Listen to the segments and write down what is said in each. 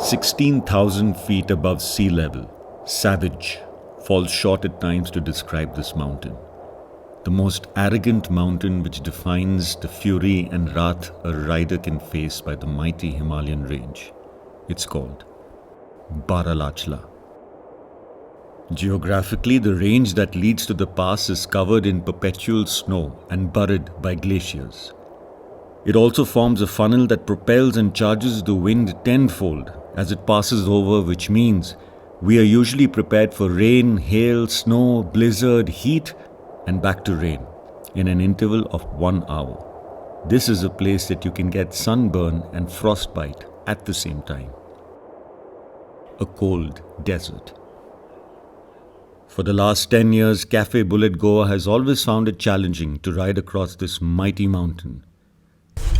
16,000 feet above sea level, savage falls short at times to describe this mountain. The most arrogant mountain which defines the fury and wrath a rider can face by the mighty Himalayan range. It's called Bara Lachla. Geographically, the range that leads to the pass is covered in perpetual snow and buried by glaciers. It also forms a funnel that propels and charges the wind tenfold as it passes over, which means we are usually prepared for rain, hail, snow, blizzard, heat, and back to rain in an interval of 1 hour. This is a place that you can get sunburn and frostbite at the same time. A cold desert. For the last 10 years, Cafe Bullet Goa has always found it challenging to ride across this mighty mountain.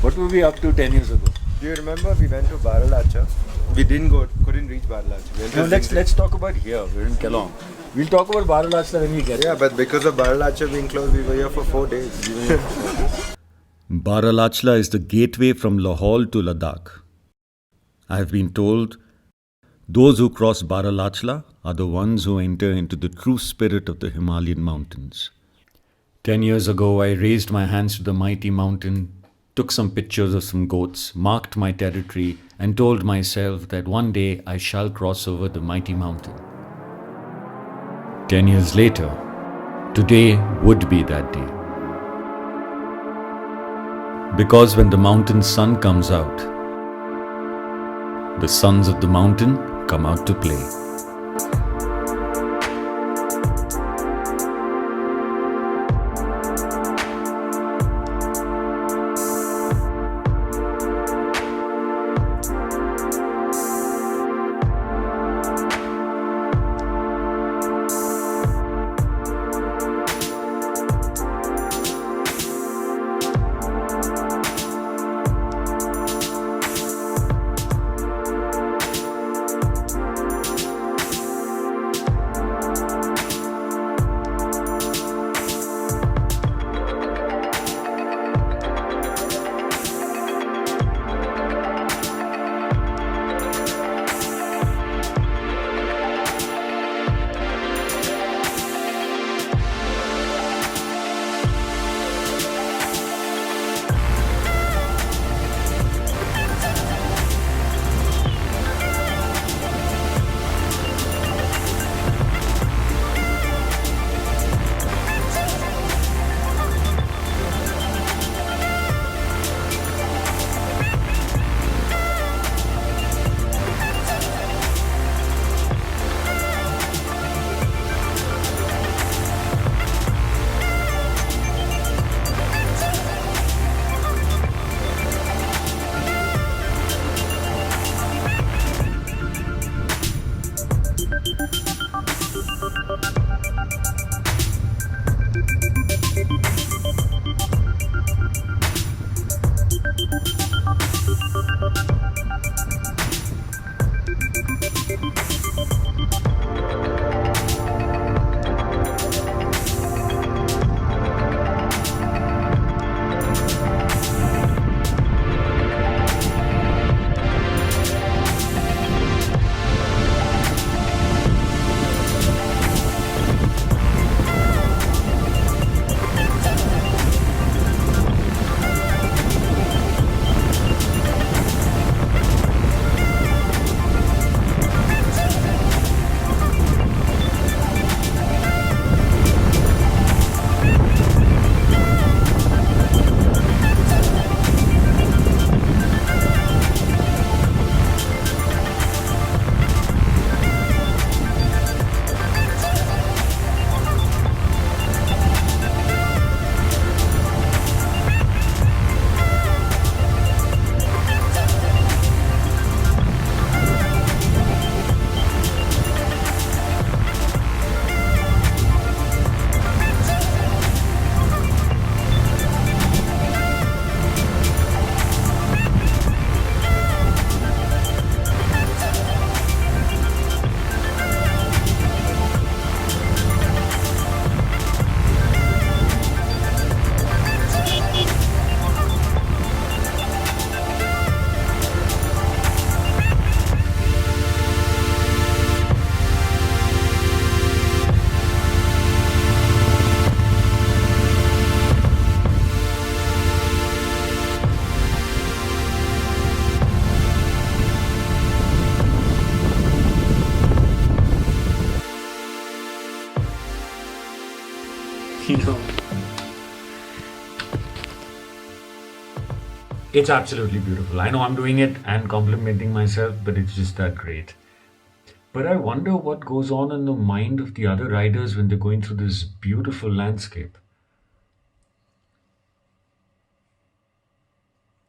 What were we up to 10 years ago? Do you remember we went to Bara Lachla? We couldn't reach Bara Lachla. No, let's talk about here. We're in Kelong. We'll talk about Bara Lachla when we get there. Yeah, but because of Bara Lachla being closed, we were here for 4 days. Bara Lachla is the gateway from Lahore to Ladakh. I have been told those who cross Bara Lachla are the ones who enter into the true spirit of the Himalayan mountains. 10 years ago, I raised my hands to the mighty mountain, took some pictures of some goats, marked my territory, and told myself that one day I shall cross over the mighty mountain. 10 years later, today would be that day. Because when the mountain sun comes out, the sons of the mountain come out to play. you know. It's absolutely beautiful. I know I'm doing it and complimenting myself, but it's just that great. But I wonder what goes on in the mind of the other riders when they're going through this beautiful landscape.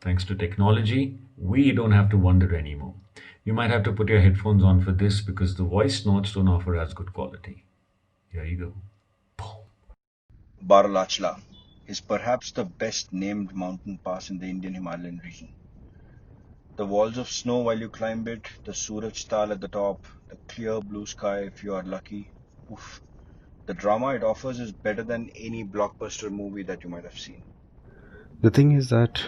Thanks to technology, we don't have to wonder anymore. You might have to put your headphones on for this because the voice notes don't offer as good quality. Here you go. Bara Lachla is perhaps the best named mountain pass in the Indian Himalayan region. The walls of snow while you climb it, the Suraj Tal at the top, the clear blue sky if you are lucky. Oof. The drama it offers is better than any blockbuster movie that you might have seen. The thing is that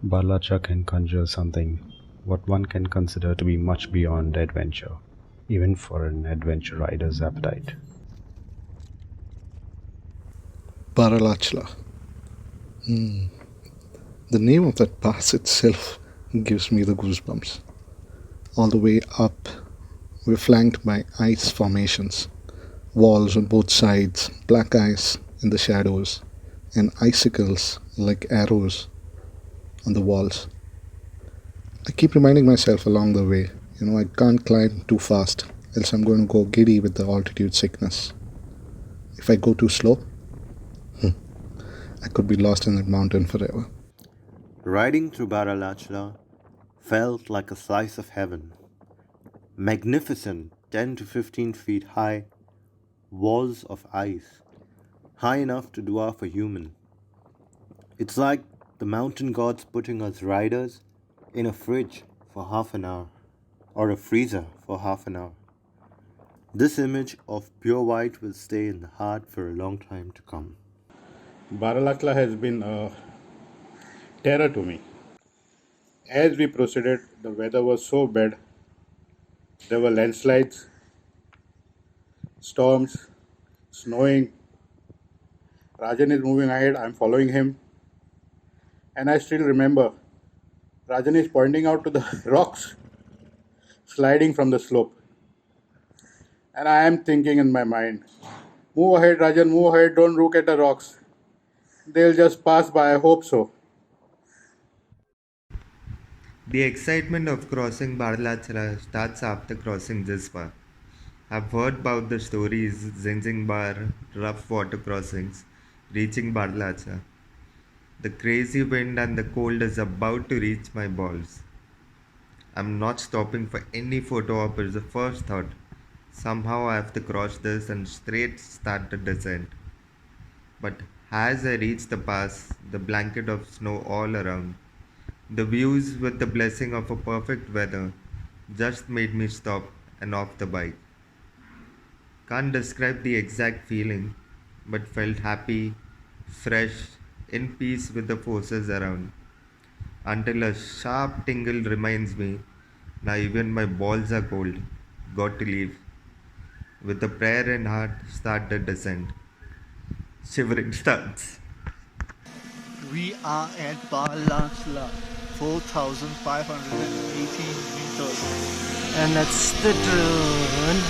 Baralachla can conjure something what one can consider to be much beyond adventure, even for an adventure rider's appetite. Bara Lachla. The name of that pass itself gives me the goosebumps. All the way up, we're flanked by ice formations, walls on both sides, black ice in the shadows, and icicles like arrows on the walls. I keep reminding myself along the way, I can't climb too fast, else I'm going to go giddy with the altitude sickness. If I go too slow, I could be lost in that mountain forever. Riding through Bara Lachla felt like a slice of heaven. Magnificent 10 to 15 feet high walls of ice, high enough to dwarf a human. It's like the mountain gods putting us riders in a fridge for half an hour, or a freezer for half an hour. This image of pure white will stay in the heart for a long time to come. Baralachla has been a terror to me. As we proceeded, the weather was so bad. There were landslides, storms, snowing. Rajan is moving ahead, I'm following him. And I still remember Rajan is pointing out to the rocks sliding from the slope. And I am thinking in my mind, move ahead, Rajan, move ahead, don't look at the rocks. They'll just pass by, I hope so. The excitement of crossing Baralachla starts after crossing this bar. I've heard about the stories, Zinjingbar, rough water crossings, reaching Baralachla. The crazy wind and the cold is about to reach my balls. I'm not stopping for any photo op is the first thought. Somehow I have to cross this and straight start the descent. But as I reach the pass, the blanket of snow all around, the views with the blessing of a perfect weather just made me stop and off the bike. Can't describe the exact feeling, but felt happy, fresh, in peace with the forces around. Until a sharp tingle reminds me, now even my balls are cold, got to leave. With a prayer in heart, start the descent. Shivering starts. We are at Baralachla, 4,518 meters. And that's the drone.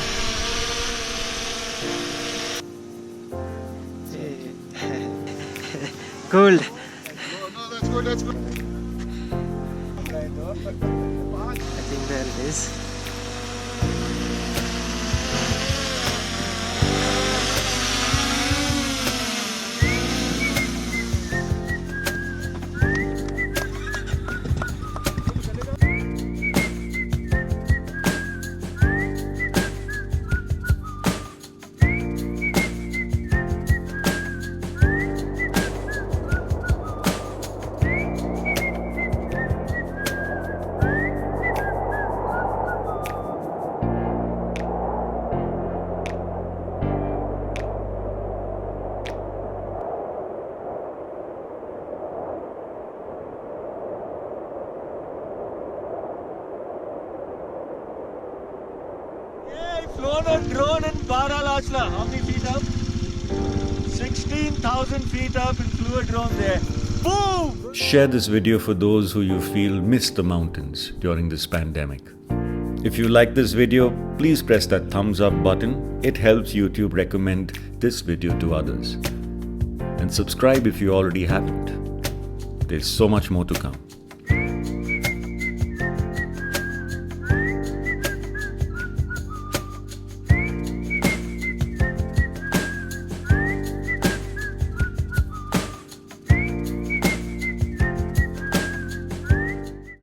Cool. No, that's good, that's good. I think there it is. Flown a drone in Bara Lachla. How many feet up? 16,000 feet up and flew a drone there. Boom! Share this video for those who you feel missed the mountains during this pandemic. If you like this video, please press that thumbs up button. It helps YouTube recommend this video to others. and subscribe if you already haven't. There's so much more to come.